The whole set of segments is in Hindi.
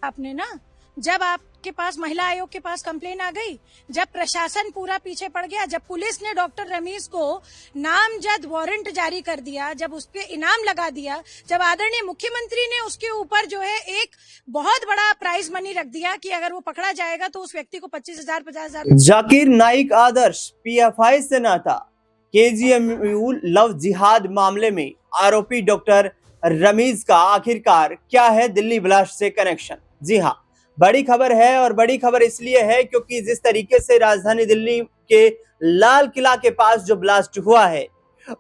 आपने ना, जब आपके पास महिला आयोग के पास कंप्लेन आ गई, जब प्रशासन पूरा पीछे पड़ गया, जब पुलिस ने डॉक्टर रमीज को नामजद वारंट जारी कर दिया, जब उस पे इनाम लगा दिया, जब आदरणीय मुख्यमंत्री ने उसके ऊपर जो है एक बहुत बड़ा प्राइज मनी रख दिया कि अगर वो पकड़ा जाएगा तो उस व्यक्ति को 25,000 50,000। जाकिर नाइक आदर्श पीएफआई से नाता, केजीएमयू लव जिहाद मामले में आरोपी डॉक्टर रमीज का आखिरकार क्या है दिल्ली ब्लास्ट से कनेक्शन? जी हाँ, बड़ी खबर है और बड़ी खबर इसलिए है क्योंकि जिस तरीके से राजधानी दिल्ली के लाल किला के पास जो ब्लास्ट हुआ है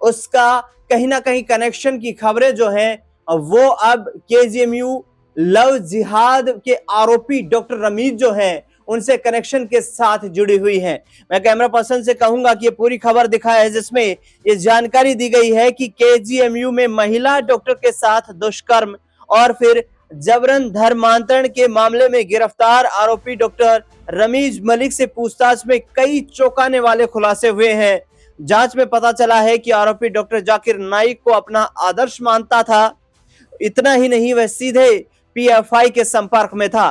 उसका कहीं ना कहीं कनेक्शन की खबरें जो हैं वो अब केजीएमयू लव जिहाद के आरोपी डॉक्टर रमीज जो हैं उनसे कनेक्शन के साथ जुड़ी हुई है। मैं कैमरा पर्सन से कहूंगा कि ये पूरी खबर दिखाया है जिसमें ये जानकारी दी गई है कि केजीएमयू में महिला डॉक्टर के साथ दुष्कर्म और फिर जबरन धर्मांतरण के मामले में गिरफ्तार आरोपी डॉक्टर रमीज मलिक से पूछताछ में कई चौंकाने वाले खुलासे हुए हैं। जांच में पता चला है कि आरोपी डॉक्टर जाकिर नाइक को अपना आदर्श मानता था। इतना ही नहीं, वह सीधे पीएफआई के संपर्क में था।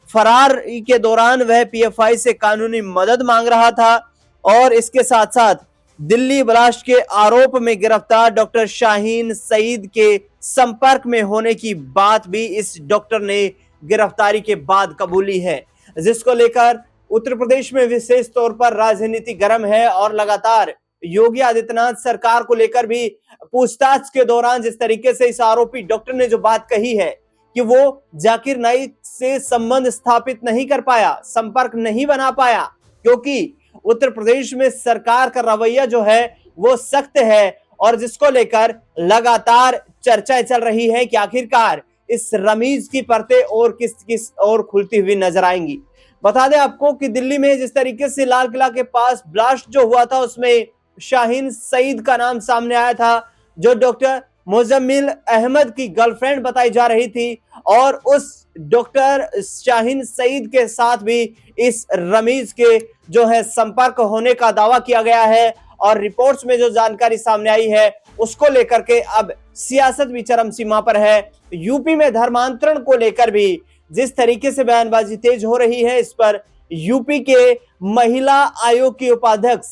फरार के दौरान वह पीएफआई से कानूनी मदद मांग रहा था और इसके साथ साथ दिल्ली ब्लास्ट के आरोप में गिरफ्तार डॉक्टर शाहीन सईद के संपर्क में होने की बात भी इस डॉक्टर ने गिरफ्तारी के बाद कबूली है, जिसको लेकर उत्तर प्रदेश में विशेष तौर पर राजनीति गर्म है और लगातार योगी आदित्यनाथ सरकार को लेकर भी पूछताछ के दौरान जिस तरीके से इस आरोपी डॉक्टर ने जो बात कही है कि वो जाकिर नाइक से संबंध स्थापित नहीं कर पाया, संपर्क नहीं बना पाया, क्योंकि उत्तर प्रदेश में सरकार का रवैया जो है वो सख्त है और जिसको लेकर लगातार चर्चाएं चल रही है कि आखिरकार इस रमीज की परतें और किस और खुलती हुई नजर आएंगी। बता दें आपको कि दिल्ली में जिस तरीके से लाल किला के पास ब्लास्ट जो हुआ था उसमें शाहीन सईद का नाम सामने आया था, जो डॉक्टर मुजम्मिल अहमद की गर्लफ्रेंड बताई जा रही थी और उस डॉक्टर शाहीन सईद के साथ भी इस रमीज के जो है संपर्क होने का दावा किया गया है और रिपोर्ट्स में जो जानकारी सामने आई है उसको लेकर के अब सियासत भी चरम सीमा पर है। यूपी में धर्मांतरण को लेकर भी जिस तरीके से बयानबाजी तेज हो रही है, इस पर यूपी के महिला आयोग की उपाध्यक्ष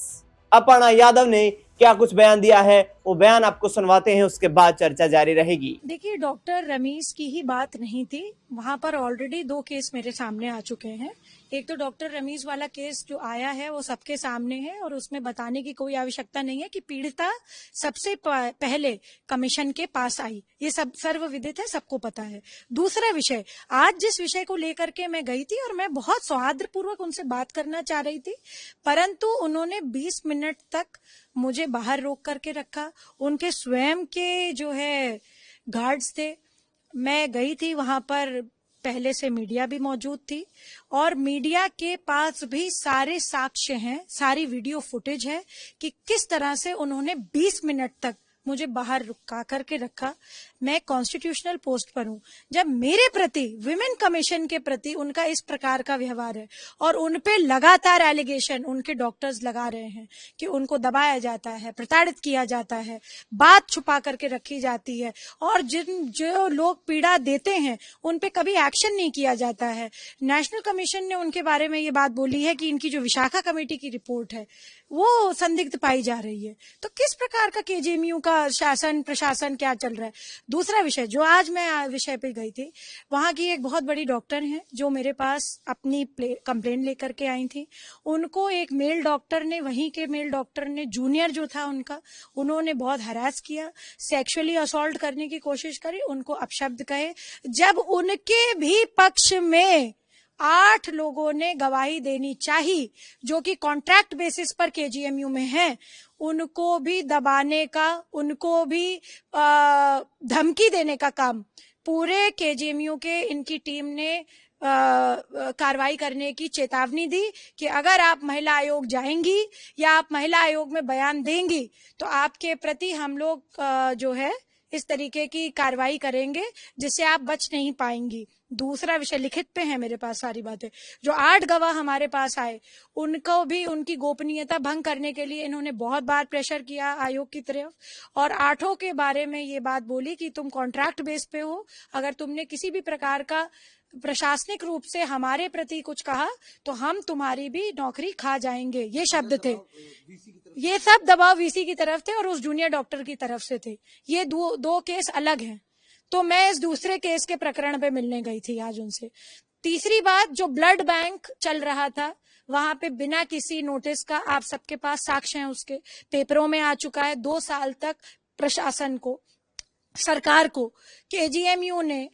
अपर्णा यादव ने क्या कुछ बयान दिया है, वो बयान आपको सुनवाते हैं, उसके बाद चर्चा जारी रहेगी। देखिए, डॉक्टर रमीज की ही बात नहीं थी, वहां पर ऑलरेडी 2 केस मेरे सामने आ चुके हैं। एक तो डॉक्टर रमीज वाला केस जो आया है वो सबके सामने है और उसमें बताने की कोई आवश्यकता नहीं है कि पीड़िता सबसे पहले कमीशन के पास आई, ये सब सर्वविदित है, सबको पता है। दूसरा विषय, आज जिस विषय को लेकर के मैं गई थी और मैं बहुत सौहार्दपूर्वक उनसे बात करना चाह रही थी, परंतु उन्होंने 20 मिनट तक मुझे बाहर रोक करके रखा। उनके स्वयं के जो है गार्ड्स थे, मैं गई थी वहां पर, पहले से मीडिया भी मौजूद थी और मीडिया के पास भी सारे साक्ष्य हैं, सारी वीडियो फुटेज है कि किस तरह से उन्होंने 20 मिनट तक मुझे बाहर रुका करके रखा। मैं कॉन्स्टिट्यूशनल पोस्ट पर हूं। जब मेरे प्रति, विमेन कमीशन के प्रति उनका इस प्रकार का व्यवहार है और उनपे लगातार एलिगेशन उनके डॉक्टर्स लगा रहे हैं कि उनको दबाया जाता है, प्रताड़ित किया जाता है, बात छुपा करके रखी जाती है और जो लोग पीड़ा देते हैं उन पे कभी एक्शन नहीं किया जाता है। नेशनल कमीशन ने उनके बारे में ये बात बोली है कि इनकी जो विशाखा कमेटी की रिपोर्ट है वो संदिग्ध पाई जा रही है। तो किस प्रकार का केजीएमयू का शासन प्रशासन क्या चल रहा है? दूसरा विषय, जो आज मैं विषय पे गई थी, वहां की एक बहुत बड़ी डॉक्टर हैं जो मेरे पास अपनी कंप्लेन लेकर के आई थी। उनको एक मेल डॉक्टर ने, वहीं के मेल डॉक्टर ने, जूनियर जो था उनका, उन्होंने बहुत हरास किया, सेक्सुअली असॉल्ट करने की कोशिश करी, उनको अपशब्द कहे। जब उनके भी पक्ष में 8 लोगों ने गवाही देनी चाहिए जो कि कॉन्ट्रैक्ट बेसिस पर केजीएमयू में हैं, उनको भी दबाने का, उनको भी धमकी देने का काम पूरे केजीएमयू के इनकी टीम ने कार्रवाई करने की चेतावनी दी कि अगर आप महिला आयोग जाएंगी या आप महिला आयोग में बयान देंगी तो आपके प्रति हम लोग जो है इस तरीके की कार्रवाई करेंगे जिससे आप बच नहीं पाएंगी। दूसरा विषय, लिखित पे है मेरे पास सारी बातें। जो 8 गवाह हमारे पास आए, उनको भी उनकी गोपनीयता भंग करने के लिए इन्होंने बहुत बार प्रेशर किया आयोग की तरफ, और 8 के बारे में ये बात बोली कि तुम कॉन्ट्रैक्ट बेस पे हो, अगर तुमने किसी भी प्रकार का प्रशासनिक रूप से हमारे प्रति कुछ कहा तो हम तुम्हारी भी नौकरी खा जाएंगे। ये शब्द थे। ये सब दबाव वीसी की तरफ थे और उस जूनियर डॉक्टर की तरफ से थे। ये दो केस अलग हैं। तो मैं इस दूसरे केस के प्रकरण पे मिलने गई थी आज उनसे। तीसरी बात, जो ब्लड बैंक चल रहा था वहां पे बिना किसी नोटिस का, आप सबके पास साक्ष्य हैं, उसके पेपरों में आ चुका है। 2 साल तक प्रशासन को, सरकार को केजीएमयू ने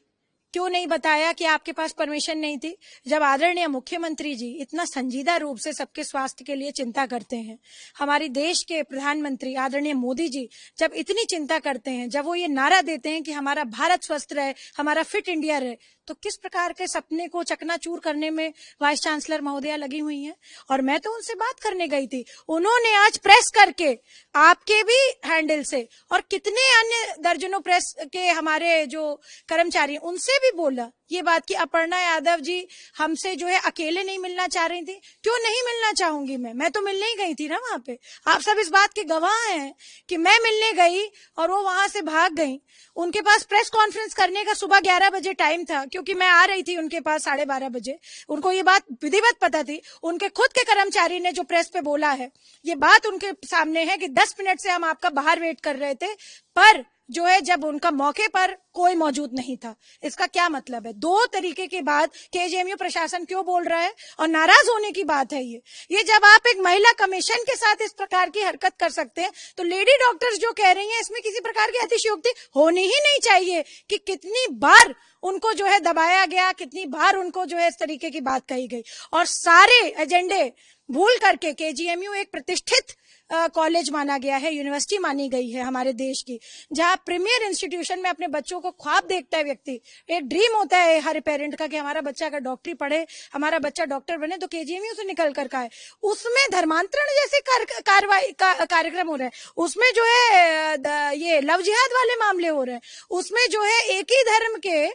क्यों नहीं बताया कि आपके पास परमिशन नहीं थी? जब आदरणीय मुख्यमंत्री जी इतना संजीदा रूप से सबके स्वास्थ्य के लिए चिंता करते हैं, हमारे देश के प्रधानमंत्री आदरणीय मोदी जी जब इतनी चिंता करते हैं, जब वो ये नारा देते हैं कि हमारा भारत स्वस्थ रहे, हमारा फिट इंडिया रहे, तो किस प्रकार के सपने को चकनाचूर करने में वाइस चांसलर महोदया लगी हुई हैं? और मैं तो उनसे बात करने गई थी, उन्होंने आज प्रेस करके आपके भी हैंडल से और कितने अन्य दर्जनों प्रेस के हमारे जो कर्मचारी, उनसे भी बोला ये बात कि अपर्णा यादव जी हमसे जो है अकेले नहीं मिलना चाह रही थी। क्यों नहीं मिलना चाहूंगी? मैं तो मिलने ही गई थी ना वहां पे। आप सब इस बात के गवाह हैं कि मैं मिलने गई और वो वहां से भाग गई। उनके पास प्रेस कॉन्फ्रेंस करने का सुबह 11 बजे टाइम था, क्योंकि मैं आ रही थी उनके पास 12:30 बजे। उनको ये बात विधिवत पता थी। उनके खुद के कर्मचारी ने जो प्रेस पे बोला है, ये बात उनके सामने है कि 10 मिनट से हम आपका बाहर वेट कर रहे थे, पर जो है जब उनका मौके पर कोई मौजूद नहीं था। इसका क्या मतलब है? 2 तरीके के बाद केजीएमयू प्रशासन क्यों बोल रहा है? और नाराज होने की बात है ये जब आप एक महिला कमीशन के साथ इस प्रकार की हरकत कर सकते हैं, तो लेडी डॉक्टर्स जो कह रही हैं इसमें किसी प्रकार की अतिशयोक्ति होनी ही नहीं चाहिए कि कितनी बार उनको जो है दबाया गया, कितनी बार उनको जो है इस तरीके की बात कही गई। और सारे एजेंडे भूल करके केजीएमयू एक प्रतिष्ठित कॉलेज माना गया है, यूनिवर्सिटी मानी गई है हमारे देश की, जहां प्रीमियर इंस्टीट्यूशन में अपने बच्चों को ख्वाब देखता है व्यक्ति। एक ड्रीम होता है हर पेरेंट का कि हमारा बच्चा अगर डॉक्टरी पढ़े, हमारा बच्चा डॉक्टर बने, तो केजीएमयू से निकल कर का है। उसमें धर्मांतरण जैसे कार्यक्रम हो रहे हैं, उसमें जो है ये लव जिहाद वाले मामले हो रहे हैं, उसमें जो है एक ही धर्म के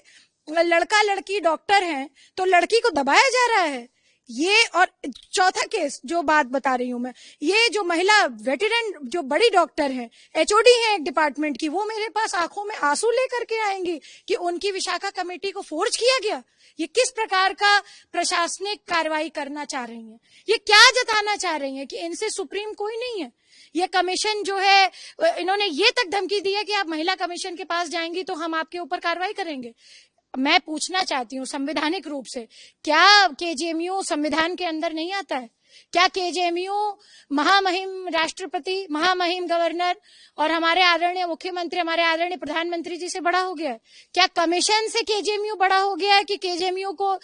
लड़का लड़की डॉक्टर हैं तो लड़की को दबाया जा रहा है। ये, और चौथा केस जो बात बता रही हूं मैं, ये जो महिला वेटरन जो बड़ी डॉक्टर हैं, एचओडी हैं एक डिपार्टमेंट की, वो मेरे पास आंखों में आंसू लेकर के आएंगी कि उनकी विशाखा कमेटी को फोर्ज किया गया। ये किस प्रकार का प्रशासनिक कार्रवाई करना चाह रही हैं? ये क्या जताना चाह रही हैं कि इनसे सुप्रीम कोई नहीं है? ये कमीशन जो है, इन्होंने ये तक धमकी दी है कि आप महिला कमीशन के पास जाएंगी तो हम आपके ऊपर कार्रवाई करेंगे। मैं पूछना चाहती हूँ संवैधानिक रूप से, क्या केजीएमयू संविधान के अंदर नहीं आता है? क्या केजीएमयू महामहिम राष्ट्रपति, महामहिम गवर्नर और हमारे आदरणीय मुख्यमंत्री, हमारे आदरणीय प्रधानमंत्री जी से बड़ा हो गया है? क्या कमीशन से केजीएमयू बड़ा हो गया है कि केजीएमयू को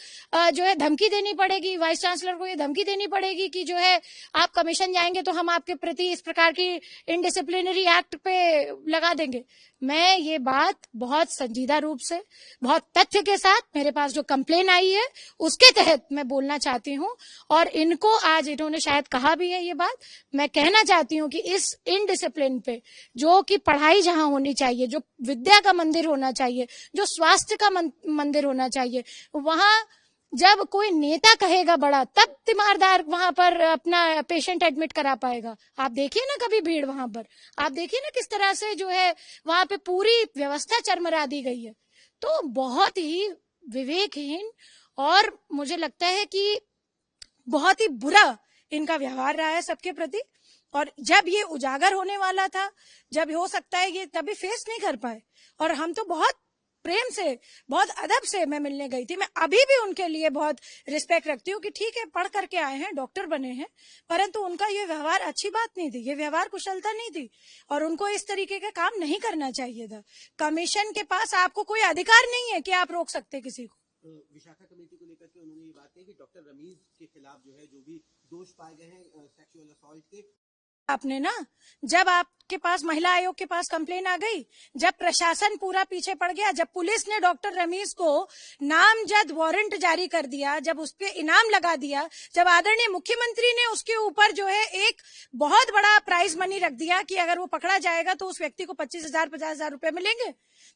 जो है धमकी देनी पड़ेगी, वाइस चांसलर को ये धमकी देनी पड़ेगी कि जो है आप कमीशन जाएंगे तो हम आपके प्रति इस प्रकार की इनडिसिप्लिनरी एक्ट पे लगा देंगे? मैं ये बात बहुत संजीदा रूप से, बहुत तथ्य के साथ, मेरे पास जो कंप्लेन आई है उसके तहत मैं बोलना चाहती हूँ। और इनको आज इन्होंने शायद कहा भी है ये बात, मैं कहना चाहती हूँ कि इस इनडिसिप्लिन पे, जो कि पढ़ाई जहां होनी चाहिए, जो विद्या का मंदिर होना चाहिए, जो स्वास्थ्य का मंदिर होना चाहिए, वहां जब कोई नेता कहेगा बड़ा, तब तीमारदार वहां पर अपना पेशेंट एडमिट करा पाएगा। आप देखिए ना कभी भीड़ वहां पर, आप देखिए ना किस तरह से जो है वहां पे पूरी व्यवस्था चरमरा दी गई है। तो बहुत ही विवेकहीन, और मुझे लगता है कि बहुत ही बुरा इनका व्यवहार रहा है सबके प्रति। और जब ये उजागर होने वाला था, जब हो सकता है ये तभी फेस नहीं कर पाए, और हम तो बहुत प्रेम से, बहुत अदब से मैं मिलने गई थी। मैं अभी भी उनके लिए बहुत रिस्पेक्ट रखती हूँ कि ठीक है, पढ़ करके आए हैं, डॉक्टर बने हैं, परंतु उनका ये व्यवहार अच्छी बात नहीं थी, ये व्यवहार कुशलता नहीं थी, और उनको इस तरीके का काम नहीं करना चाहिए था। कमीशन के पास आपको कोई अधिकार नहीं है कि आप रोक सकते किसी को। विशाखा कमेटी को लेकर के उन्होंने ये बात कही कि डॉक्टर रमीज के खिलाफ जो है, जो भी दोष पाए गए हैं सेक्सुअल असॉल्ट के, आपने ना, जब आपके पास महिला आयोग के पास कंप्लेन आ गई, जब प्रशासन पूरा पीछे पड़ गया, जब पुलिस ने डॉक्टर रमीज को नामजद वारंट जारी कर दिया, जब उस पे इनाम लगा दिया, जब आदरणीय मुख्यमंत्री ने उसके ऊपर जो है एक बहुत बड़ा प्राइज मनी रख दिया कि अगर वो पकड़ा जाएगा तो उस व्यक्ति को 25,000 50,000 रुपए मिलेंगे,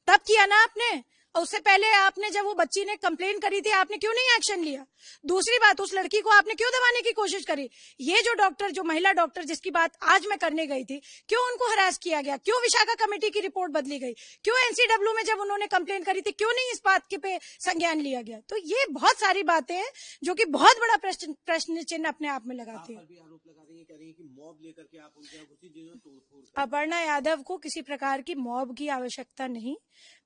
तब किया ना आपने। और उससे पहले आपने, जब वो बच्ची ने कंप्लेन करी थी, आपने क्यों नहीं एक्शन लिया? दूसरी बात, उस लड़की को आपने क्यों दबाने की कोशिश करी? ये जो डॉक्टर, जो महिला डॉक्टर जिसकी बात आज मैं करने गई थी, क्यों उनको हरास किया गया? क्यों विशाखा कमेटी की रिपोर्ट बदली गई? क्यों एनसीडब्ल्यू में जब उन्होंने कंप्लेन करी थी, क्यों नहीं इस बात के पे संज्ञान लिया गया? तो ये बहुत सारी बातें हैं जो कि बहुत बड़ा प्रश्न चिन्ह अपने आप में लगाती है। आप पर भी आरोप लगा रही हैं, कह रही हैं कि मॉब लेकर के आप उनके यहाँ घुसी, जिन्होंने तोड़फोड़। अपर्णा यादव को किसी प्रकार की मॉब की आवश्यकता नहीं,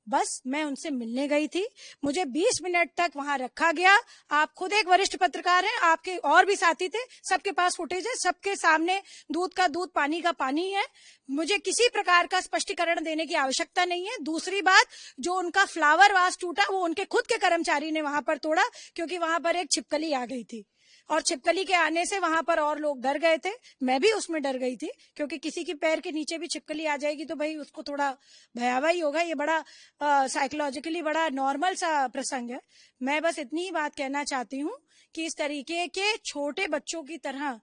बस मैं उनसे मिलने गई थी, मुझे 20 मिनट तक वहां रखा गया। आप खुद एक वरिष्ठ पत्रकार हैं, आपके और भी साथी थे, सबके पास फुटेज है, सबके सामने दूध का दूध पानी का पानी है। मुझे किसी प्रकार का स्पष्टीकरण देने की आवश्यकता नहीं है। दूसरी बात, जो उनका फ्लावर वास टूटा वो उनके खुद के कर्मचारी ने वहां पर तोड़ा, क्योंकि वहां पर एक छिपकली आ गई थी, और छिपकली के आने से वहां पर और लोग डर गए थे। मैं भी उसमें डर गई थी, क्योंकि किसी की पैर के नीचे भी छिपकली आ जाएगी तो भाई उसको थोड़ा भयावह ही होगा। ये बड़ा साइकोलॉजिकली बड़ा नॉर्मल सा प्रसंग है। मैं बस इतनी ही बात कहना चाहती हूँ कि इस तरीके के छोटे बच्चों की तरह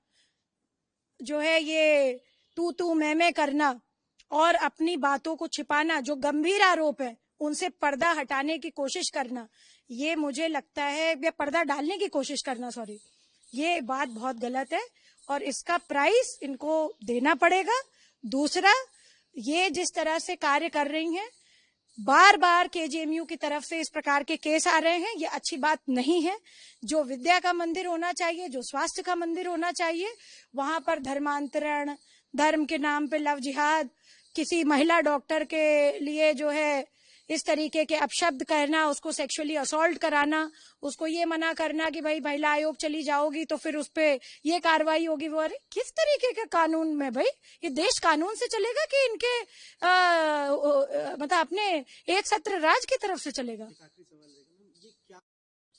जो है ये तू मैं करना और अपनी बातों को छिपाना, जो गंभीर आरोप है उनसे पर्दा हटाने की कोशिश करना, ये मुझे लगता है, या पर्दा डालने की कोशिश करना, सॉरी, ये बात बहुत गलत है और इसका प्राइस इनको देना पड़ेगा। दूसरा, ये जिस तरह से कार्य कर रही हैं, बार बार केजीएमयू की तरफ से इस प्रकार के केस आ रहे हैं, ये अच्छी बात नहीं है। जो विद्या का मंदिर होना चाहिए, जो स्वास्थ्य का मंदिर होना चाहिए, वहां पर धर्मांतरण, धर्म के नाम पे लव जिहाद, किसी महिला डॉक्टर के लिए जो है इस तरीके के अपशब्द कहना, उसको सेक्सुअली असॉल्ट कराना, उसको ये मना करना कि भाई महिला आयोग चली जाओगी तो फिर उस पे ये कार्रवाई होगी। वो अरे किस तरीके के कानून में भाई? ये देश कानून से चलेगा कि इनके मतलब अपने एक सत्र राज की तरफ से चलेगा?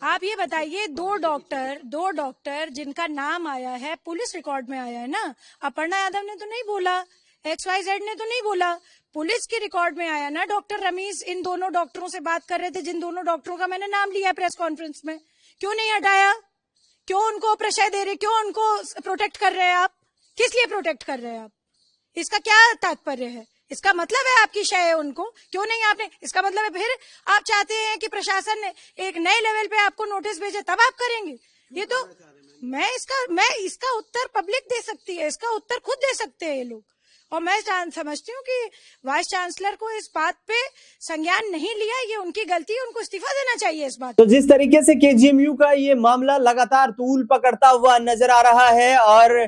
आप ये बताइए, दो डॉक्टर जिनका नाम आया है, पुलिस रिकॉर्ड में आया है ना, अपर्णा यादव ने तो नहीं बोला, XYZ ने तो नहीं बोला, पुलिस के रिकॉर्ड में आया ना। डॉक्टर रमीज इन दोनों डॉक्टरों से बात कर रहे थे, जिन दोनों डॉक्टरों का मैंने नाम लिया प्रेस कॉन्फ्रेंस में। क्यों नहीं हटाया? क्यों उनको प्रशय दे रहे, क्यों उनको प्रोटेक्ट कर रहे हैं आप? किस लिए प्रोटेक्ट कर रहे हैं आप? इसका क्या तात्पर्य है? इसका मतलब है आपकी शय है उनको, क्यों नहीं आपने? इसका मतलब है फिर आप चाहते हैं कि प्रशासन ने एक नए लेवल पे आपको नोटिस भेजे तब आप करेंगे? ये तो मैं इसका उत्तर पब्लिक दे सकती है, इसका उत्तर खुद दे सकते हैं ये लोग। और मैं समझती हूँ कि वाइस चांसलर को इस बात पे संज्ञान नहीं लिया, ये उनकी गलती है, उनको इस्तीफा देना चाहिए इस बात। तो जिस तरीके से केजीएमयू का ये मामला लगातार तूल पकड़ता हुआ नजर आ रहा है और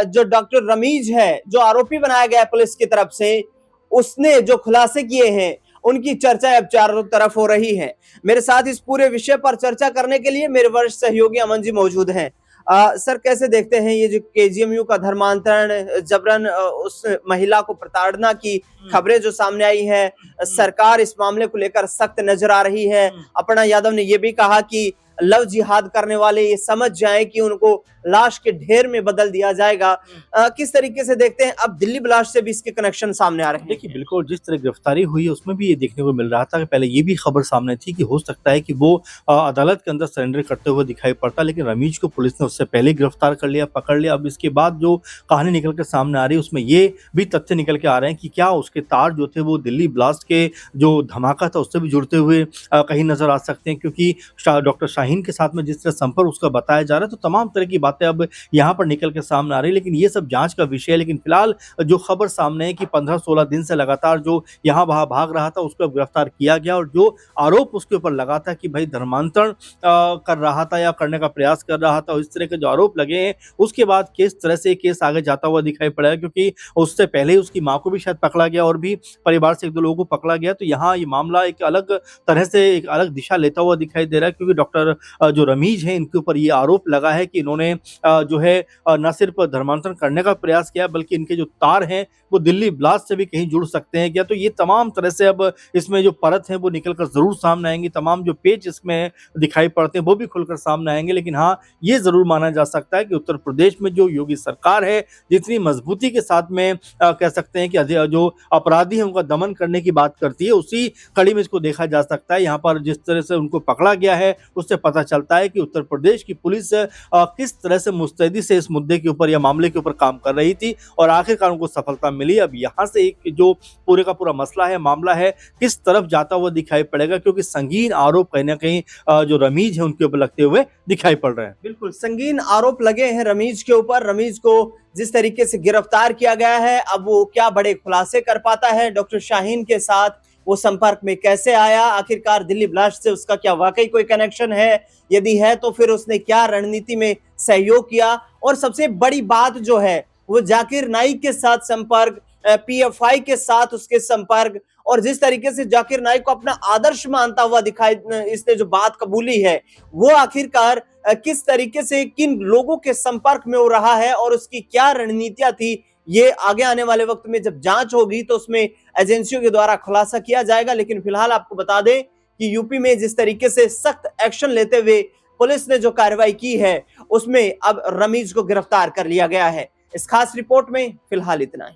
जो डॉक्टर रमीज है, जो आरोपी बनाया गया पुलिस की तरफ से, उसने जो खुलासे किए हैं, उनकी चर्चा अब चारों तरफ हो रही है। मेरे साथ इस पूरे विषय पर चर्चा करने के लिए मेरे वरिष्ठ सहयोगी अमन जी मौजूद हैं। सर, कैसे देखते हैं ये जो केजीएमयू का धर्मांतरण, जबरन उस महिला को प्रताड़ना की खबरें जो सामने आई है, सरकार इस मामले को लेकर सख्त नजर आ रही है। अपर्णा यादव ने यह भी कहा कि लव जिहाद करने वाले ये समझ जाएं कि उनको लाश के ढेर में बदल दिया जाएगा। किस तरीके से देखते हैं? अब दिल्ली ब्लास्ट से भी इसके कनेक्शन सामने आ रहे हैं। देखिए, बिल्कुल जिस तरह गिरफ्तारी हुई है उसमें भी ये देखने को मिल रहा था कि पहले ये भी खबर सामने थी कि हो सकता है कि वो अदालत के अंदर सरेंडर करते हुए दिखाई पड़ता, लेकिन रमीज को पुलिस ने उससे पहले गिरफ्तार कर लिया, पकड़ लिया। अब इसके बाद जो कहानी निकल कर सामने आ रही है उसमें ये भी तथ्य निकल के आ रहे हैं कि क्या उसके तार जो थे वो दिल्ली ब्लास्ट के जो धमाका था उससे भी जुड़ते हुए कहीं नजर आ सकते हैं, क्योंकि डॉक्टर शाहीन के साथ में जिस तरह संपर्क उसका बताया जा रहा है, तो तमाम तरह की बातें अब यहाँ पर निकल के सामने आ रही है। लेकिन ये सब जांच का विषय है। लेकिन फिलहाल जो खबर सामने है कि 15-16 दिन से लगातार जो यहाँ वहां भाग रहा था उसको गिरफ्तार किया गया, और जो आरोप उसके ऊपर लगा था कि भाई धर्मांतरण कर रहा था या करने का प्रयास कर रहा था, इस तरह के जो आरोप लगे हैं, उसके बाद किस तरह से केस आगे जाता हुआ दिखाई पड़ा है, क्योंकि उससे पहले उसकी माँ को भी शायद पकड़ा गया और भी परिवार से 1-2 लोगों को पकड़ा गया। तो यहाँ ये मामला एक अलग तरह से एक अलग दिशा लेता हुआ दिखाई दे रहा है, क्योंकि डॉक्टर जो रमीज हैं इनके ऊपर ये आरोप लगा है कि इन्होंने जो है न सिर्फ धर्मांतरण करने का प्रयास किया बल्कि इनके जो तार हैं वो दिल्ली ब्लास्ट से भी कहीं जुड़ सकते हैं क्या। तो ये तमाम तरह से अब इसमें जो परत है वो निकलकर जरूर सामने आएंगी, तमाम जो पेज इसमें दिखाई पड़ते हैं वो भी खुलकर सामने आएंगे। लेकिन हाँ, ये जरूर माना जा सकता है कि उत्तर प्रदेश में जो योगी सरकार है जितनी मजबूती के साथ में कह सकते हैं कि जो अपराधी हैं उनका दमन करने की बात करती है, उसी कड़ी में इसको देखा जा सकता है। यहाँ पर जिस तरह से उनको पकड़ा गया है उससे पता चलता है कि उत्तर प्रदेश की पुलिस किस तरह से मुस्तैदी से इस मुद्दे के ऊपर या मामले के ऊपर काम कर रही थी और आखिरकार उनको सफलता मिली। अब यहाँ से एक जो पूरे का पूरा मसला है, मामला है, किस तरफ जाता हुआ दिखाई पड़ेगा, क्योंकि संगीन आरोप कहीं ना कहीं जो रमीज है उनके ऊपर लगते हुए दिखाई पड़ रहे हैं। बिल्कुल संगीन आरोप लगे हैं रमीज के ऊपर। रमीज को जिस तरीके से गिरफ्तार किया गया है, अब वो क्या बड़े खुलासे कर पाता है, डॉक्टर शाहीन के साथ वो संपर्क में कैसे आया, आखिरकार दिल्ली ब्लास्ट से उसका क्या वाकई कोई कनेक्शन है, यदि है तो फिर उसने क्या रणनीति में सहयोग किया, और सबसे बड़ी बात जो है वो जाकिर नाइक के साथ संपर्क, पीएफआई के साथ उसके संपर्क, और जिस तरीके से जाकिर नाइक को अपना आदर्श मानता हुआ दिखाई इसने जो बात कबूली है वो आखिरकार किस तरीके से किन लोगों के संपर्क में हो रहा है और उसकी क्या रणनीतियां थी, ये आगे आने वाले वक्त में जब जांच होगी तो उसमें एजेंसियों के द्वारा खुलासा किया जाएगा। लेकिन फिलहाल आपको बता दें कि यूपी में जिस तरीके से सख्त एक्शन लेते हुए पुलिस ने जो कार्रवाई की है उसमें अब रमीज को गिरफ्तार कर लिया गया है। इस खास रिपोर्ट में फिलहाल इतना ही।